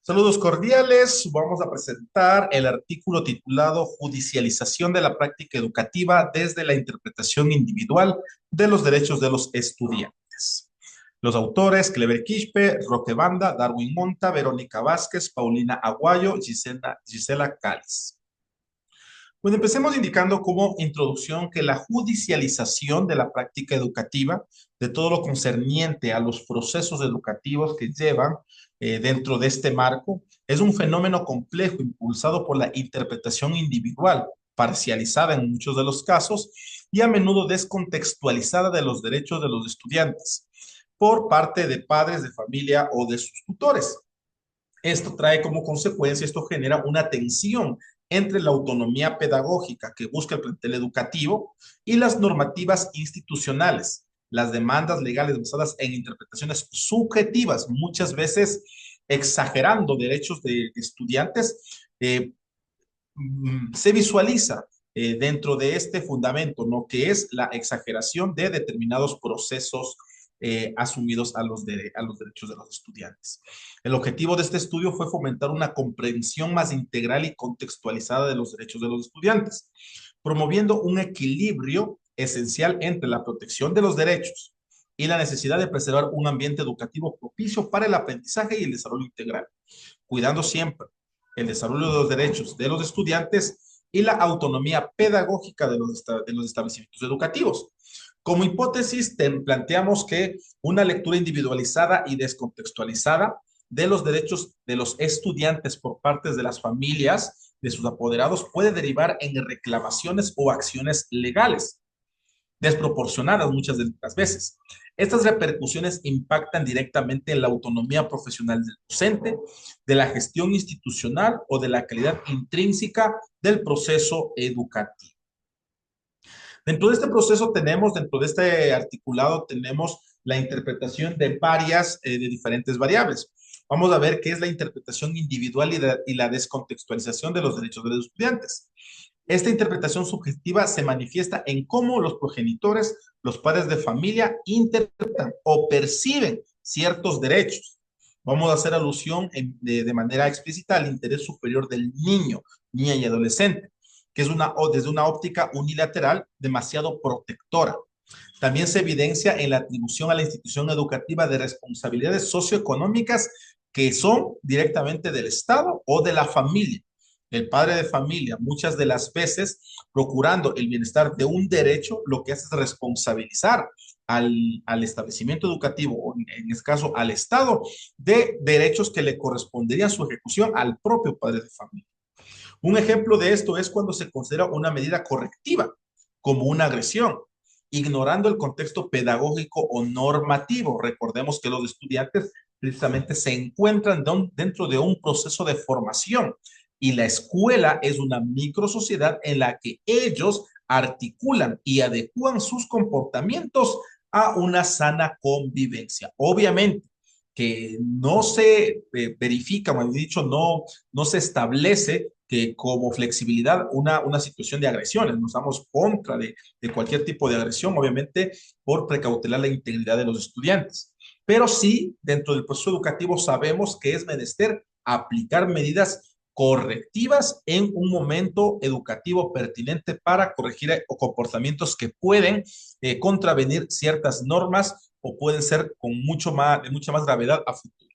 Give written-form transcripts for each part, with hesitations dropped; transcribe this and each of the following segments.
Saludos cordiales. Vamos a presentar el artículo titulado Judicialización de la práctica educativa desde la interpretación individual de los derechos de los estudiantes. Los autores, Clever Quispe, Roque Banda, Darwin Monta, Verónica Vázquez, Paulina Aguayo, Gisela Cáliz. Bueno, empecemos indicando como introducción que la judicialización de la práctica educativa, de todo lo concerniente a los procesos educativos que llevan dentro de este marco, es un fenómeno complejo impulsado por la interpretación individual, parcializada en muchos de los casos y a menudo descontextualizada de los derechos de los estudiantes por parte de padres de familia o de sus tutores. Esto trae como consecuencia, esto genera una tensión entre la autonomía pedagógica que busca el plantel educativo y las normativas institucionales, las demandas legales basadas en interpretaciones subjetivas, muchas veces exagerando derechos de estudiantes, se visualiza dentro de este fundamento, ¿no? Que es la exageración de determinados procesos asumidos a los derechos de los estudiantes. El objetivo de este estudio fue fomentar una comprensión más integral y contextualizada de los derechos de los estudiantes, promoviendo un equilibrio esencial entre la protección de los derechos y la necesidad de preservar un ambiente educativo propicio para el aprendizaje y el desarrollo integral, cuidando siempre el desarrollo de los derechos de los estudiantes y la autonomía pedagógica de los establecimientos educativos. Como hipótesis, planteamos que una lectura individualizada y descontextualizada de los derechos de los estudiantes por parte de las familias de sus apoderados puede derivar en reclamaciones o acciones legales desproporcionadas muchas de las veces. Estas repercusiones impactan directamente en la autonomía profesional del docente, de la gestión institucional o de la calidad intrínseca del proceso educativo. Dentro de este proceso tenemos, dentro de este articulado, tenemos la interpretación de de diferentes variables. Vamos a ver qué es la interpretación individual y la descontextualización de los derechos de los estudiantes. Esta interpretación subjetiva se manifiesta en cómo los progenitores, los padres de familia, interpretan o perciben ciertos derechos. Vamos a hacer alusión de manera explícita al interés superior del niño, niña y adolescente, que es desde una óptica unilateral demasiado protectora. También se evidencia en la atribución a la institución educativa de responsabilidades socioeconómicas que son directamente del Estado o de la familia. El padre de familia, muchas de las veces, procurando el bienestar de un derecho, lo que hace es responsabilizar al establecimiento educativo, o en este caso al Estado, de derechos que le corresponderían su ejecución al propio padre de familia. Un ejemplo de esto es cuando se considera una medida correctiva como una agresión, ignorando el contexto pedagógico o normativo. Recordemos que los estudiantes precisamente se encuentran dentro de un proceso de formación y la escuela es una microsociedad en la que ellos articulan y adecúan sus comportamientos a una sana convivencia. Obviamente que no se verifica, o dicho, no se establece que como flexibilidad una situación de agresiones. Nos damos contra de cualquier tipo de agresión, obviamente, por precautelar la integridad de los estudiantes. Pero sí, dentro del proceso educativo sabemos que es menester aplicar medidas correctivas en un momento educativo pertinente para corregir comportamientos que pueden contravenir ciertas normas o pueden ser de mucha más gravedad a futuro.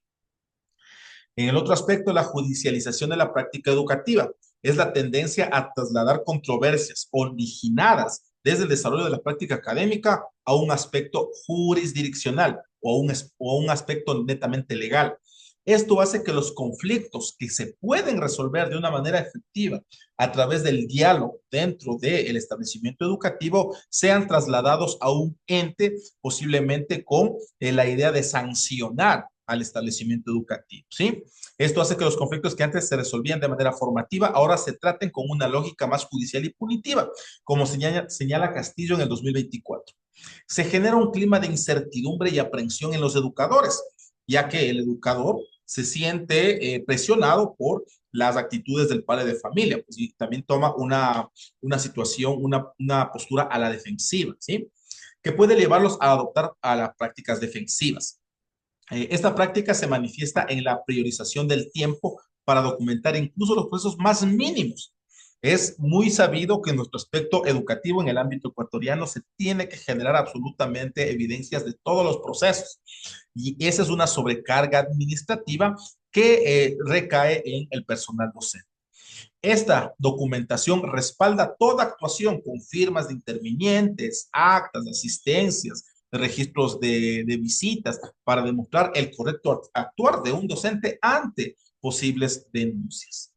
En el otro aspecto, la judicialización de la práctica educativa es la tendencia a trasladar controversias originadas desde el desarrollo de la práctica académica a un aspecto jurisdiccional o a un aspecto netamente legal. Esto hace que los conflictos que se pueden resolver de una manera efectiva a través del diálogo dentro del establecimiento educativo sean trasladados a un ente, posiblemente con la idea de sancionar al establecimiento educativo, ¿sí? Esto hace que los conflictos que antes se resolvían de manera formativa ahora se traten con una lógica más judicial y punitiva, como señala Castillo en el 2024. Se genera un clima de incertidumbre y aprensión en los educadores, ya que el educador se siente presionado por las actitudes del padre de familia, pues, y también toma una situación, una postura a la defensiva, ¿sí? Que puede llevarlos a adoptar a las prácticas defensivas. Esta práctica se manifiesta en la priorización del tiempo para documentar incluso los procesos más mínimos. Es muy sabido que en nuestro aspecto educativo en el ámbito ecuatoriano se tiene que generar absolutamente evidencias de todos los procesos. Y esa es una sobrecarga administrativa que recae en el personal docente. Esta documentación respalda toda actuación con firmas de intervinientes, actas de asistencias, registros de visitas para demostrar el correcto actuar de un docente ante posibles denuncias.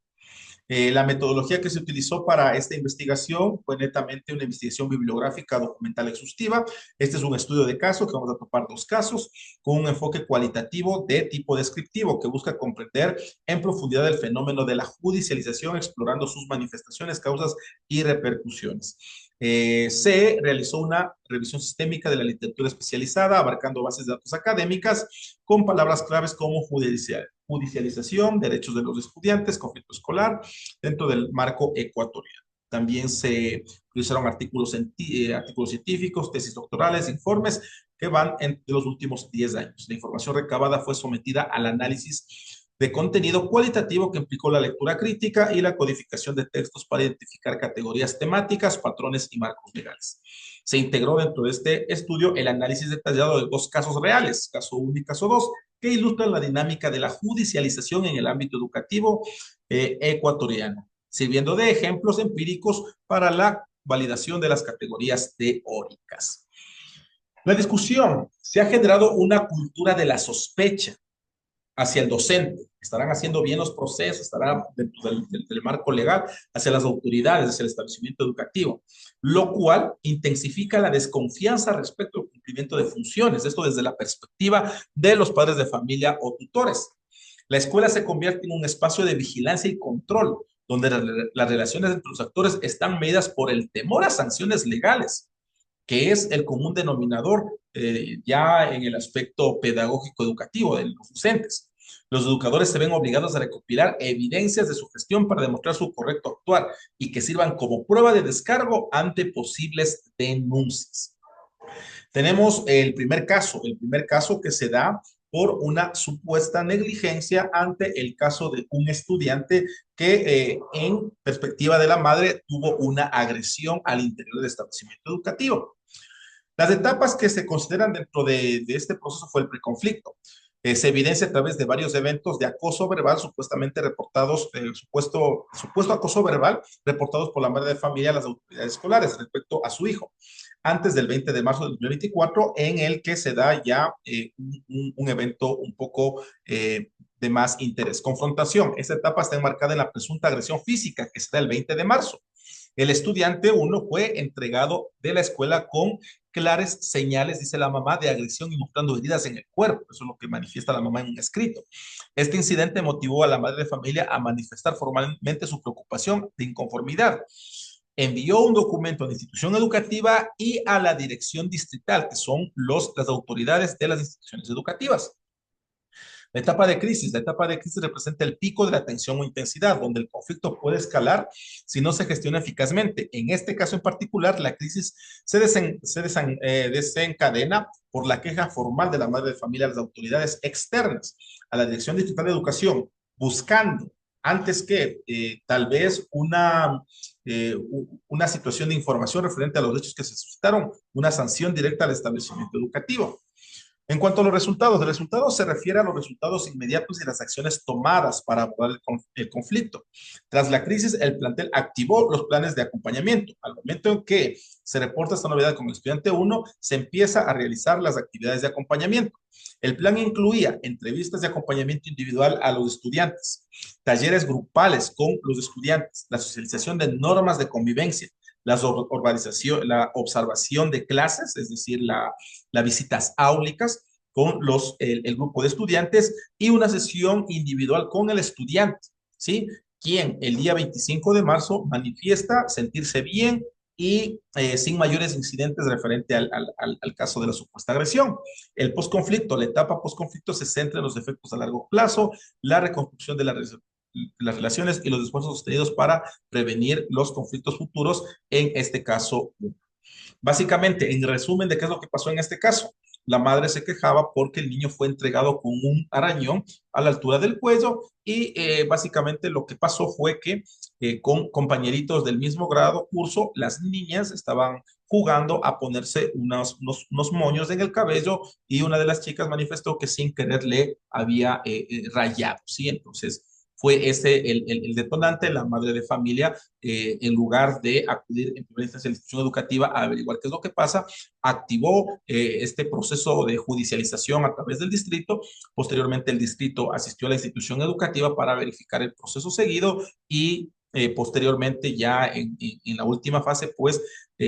La metodología que se utilizó para esta investigación fue netamente una investigación bibliográfica documental exhaustiva. Este es un estudio de caso que vamos a topar dos casos con un enfoque cualitativo de tipo descriptivo que busca comprender en profundidad el fenómeno de la judicialización, explorando sus manifestaciones, causas y repercusiones. Se realizó una revisión sistémica de la literatura especializada, abarcando bases de datos académicas con palabras claves como judicialización, derechos de los estudiantes, conflicto escolar, dentro del marco ecuatoriano. También se utilizaron artículos científicos, tesis doctorales, informes que van de los últimos 10 años. La información recabada fue sometida al análisis de contenido cualitativo que implicó la lectura crítica y la codificación de textos para identificar categorías temáticas, patrones y marcos legales. Se integró dentro de este estudio el análisis detallado de dos casos reales, caso 1 y caso 2, que ilustran la dinámica de la judicialización en el ámbito educativo ecuatoriano, sirviendo de ejemplos empíricos para la validación de las categorías teóricas. La discusión se ha generado una cultura de la sospecha hacia el docente, estarán haciendo bien los procesos, estarán dentro del marco legal, hacia las autoridades, hacia el establecimiento educativo, lo cual intensifica la desconfianza respecto al cumplimiento de funciones, esto desde la perspectiva de los padres de familia o tutores. La escuela se convierte en un espacio de vigilancia y control, donde las relaciones entre los actores están medidas por el temor a sanciones legales, que es el común denominador ya en el aspecto pedagógico educativo de los docentes. Los educadores se ven obligados a recopilar evidencias de su gestión para demostrar su correcto actuar y que sirvan como prueba de descargo ante posibles denuncias. Tenemos el primer caso que se da por una supuesta negligencia ante el caso de un estudiante que en perspectiva de la madre tuvo una agresión al interior del establecimiento educativo. Las etapas que se consideran dentro de este proceso fue el preconflicto. Se evidencia a través de varios eventos de acoso verbal supuestamente reportados, supuesto acoso verbal reportados por la madre de familia a las autoridades escolares respecto a su hijo, antes del 20 de marzo del 2024, en el que se da ya un evento un poco de más interés. Confrontación. Esta etapa está enmarcada en la presunta agresión física que se da el 20 de marzo. El estudiante 1 fue entregado de la escuela con claras señales, dice la mamá, de agresión y mostrando heridas en el cuerpo. Eso es lo que manifiesta la mamá en un escrito. Este incidente motivó a la madre de familia a manifestar formalmente su preocupación de inconformidad. Envió un documento a la institución educativa y a la dirección distrital, que son las autoridades de las instituciones educativas. La etapa de crisis representa el pico de la tensión o intensidad, donde el conflicto puede escalar si no se gestiona eficazmente. En este caso en particular, la crisis se desencadena por la queja formal de la madre de familia a las autoridades externas, a la Dirección Distrital de Educación, buscando antes que tal vez una situación de información referente a los hechos que se suscitaron, una sanción directa al establecimiento educativo. En cuanto a los resultados se refiere a los resultados inmediatos y las acciones tomadas para abordar el conflicto. Tras la crisis, el plantel activó los planes de acompañamiento. Al momento en que se reporta esta novedad con el estudiante 1, se empieza a realizar las actividades de acompañamiento. El plan incluía entrevistas de acompañamiento individual a los estudiantes, talleres grupales con los estudiantes, la socialización de normas de convivencia, la observación de clases, es decir, las visitas áulicas con el grupo de estudiantes y una sesión individual con el estudiante, ¿sí? Quien el día 25 de marzo manifiesta sentirse bien y sin mayores incidentes referente al caso de la supuesta agresión. El posconflicto, la etapa posconflicto se centra en los efectos a largo plazo, la reconstrucción de las relaciones y los esfuerzos sostenidos para prevenir los conflictos futuros, en este caso. Básicamente, en resumen de qué es lo que pasó en este caso. la madre se quejaba porque el niño fue entregado con un arañón a la altura del cuello y básicamente lo que pasó fue que con compañeritos del mismo grado, curso, las niñas estaban jugando a ponerse unos moños en el cabello y una de las chicas manifestó que sin querer le había rayado, ¿sí? Entonces fue ese el detonante. La madre de familia, en lugar de acudir en primera instancia a la institución educativa a averiguar qué es lo que pasa, activó este proceso de judicialización a través del distrito. Posteriormente, el distrito asistió a la institución educativa para verificar el proceso seguido y posteriormente, ya en la última fase, pues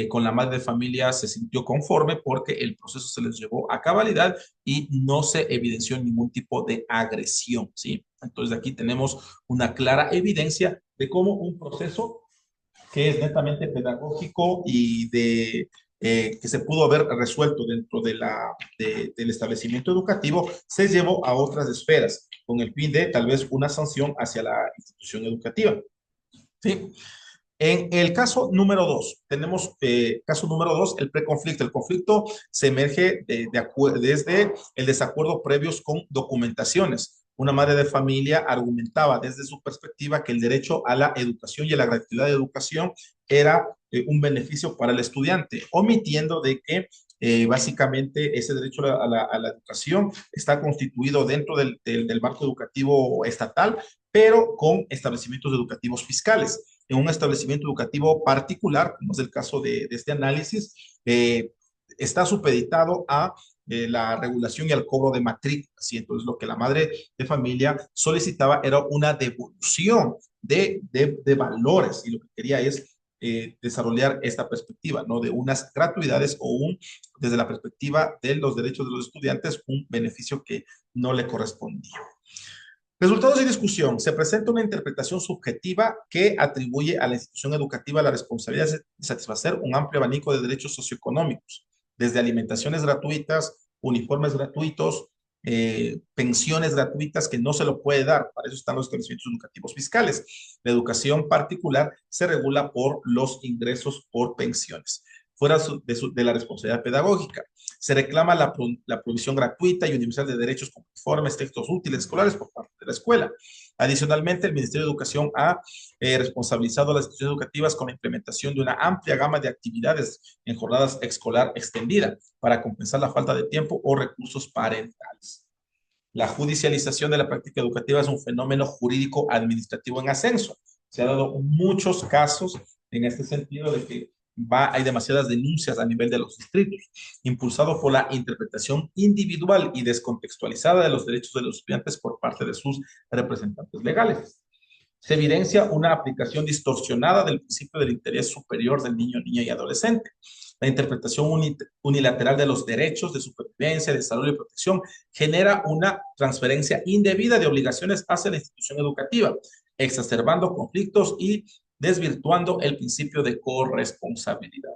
con la madre de familia se sintió conforme porque el proceso se les llevó a cabalidad y no se evidenció ningún tipo de agresión, ¿sí? Entonces aquí tenemos una clara evidencia de cómo un proceso que es netamente pedagógico y que se pudo haber resuelto dentro del establecimiento educativo, se llevó a otras esferas con el fin de tal vez una sanción hacia la institución educativa. ¿Sí? En el caso número dos, tenemos caso número dos, el preconflicto. El conflicto se emerge desde el desacuerdo previos con documentaciones. Una madre de familia argumentaba desde su perspectiva que el derecho a la educación y a la gratuidad de educación era un beneficio para el estudiante, omitiendo de que básicamente ese derecho a la educación está constituido dentro del marco educativo estatal, pero con establecimientos educativos fiscales. En un establecimiento educativo particular, como es el caso de este análisis, está supeditado a la regulación y al cobro de matrículas. Y entonces lo que la madre de familia solicitaba era una devolución de valores y lo que quería es desarrollar esta perspectiva, ¿no? De unas gratuidades o desde la perspectiva de los derechos de los estudiantes, un beneficio que no le correspondía. Resultados y discusión. Se presenta una interpretación subjetiva que atribuye a la institución educativa la responsabilidad de satisfacer un amplio abanico de derechos socioeconómicos, desde alimentaciones gratuitas, uniformes gratuitos, pensiones gratuitas que no se lo puede dar. Para eso están los establecimientos educativos fiscales. La educación particular se regula por los ingresos por pensiones, fuera de la responsabilidad pedagógica. Se reclama la provisión gratuita y universal de derechos como informes, textos útiles escolares por parte de la escuela. Adicionalmente, el Ministerio de Educación ha responsabilizado a las instituciones educativas con la implementación de una amplia gama de actividades en jornadas escolar extendida para compensar la falta de tiempo o recursos parentales. La judicialización de la práctica educativa es un fenómeno jurídico administrativo en ascenso. Se han dado muchos casos en este sentido de que hay demasiadas denuncias a nivel de los distritos, impulsado por la interpretación individual y descontextualizada de los derechos de los estudiantes por parte de sus representantes legales. Se evidencia una aplicación distorsionada del principio del interés superior del niño, niña y adolescente. La interpretación unilateral de los derechos de supervivencia, desarrollo y protección genera una transferencia indebida de obligaciones hacia la institución educativa, exacerbando conflictos y desvirtuando el principio de corresponsabilidad.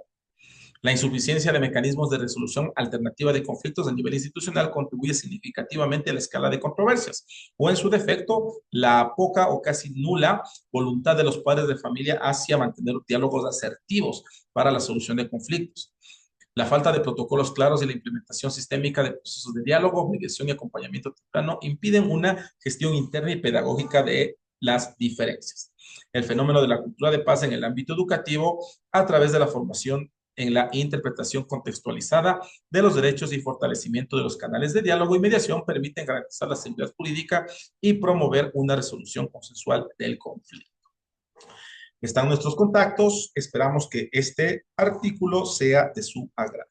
La insuficiencia de mecanismos de resolución alternativa de conflictos a nivel institucional contribuye significativamente a la escala de controversias, o en su defecto, la poca o casi nula voluntad de los padres de familia hacia mantener diálogos asertivos para la solución de conflictos. La falta de protocolos claros y la implementación sistémica de procesos de diálogo, mediación y acompañamiento temprano impiden una gestión interna y pedagógica de las diferencias. El fenómeno de la cultura de paz en el ámbito educativo a través de la formación en la interpretación contextualizada de los derechos y fortalecimiento de los canales de diálogo y mediación permiten garantizar la seguridad jurídica y promover una resolución consensual del conflicto. Están nuestros contactos. Esperamos que este artículo sea de su agrado.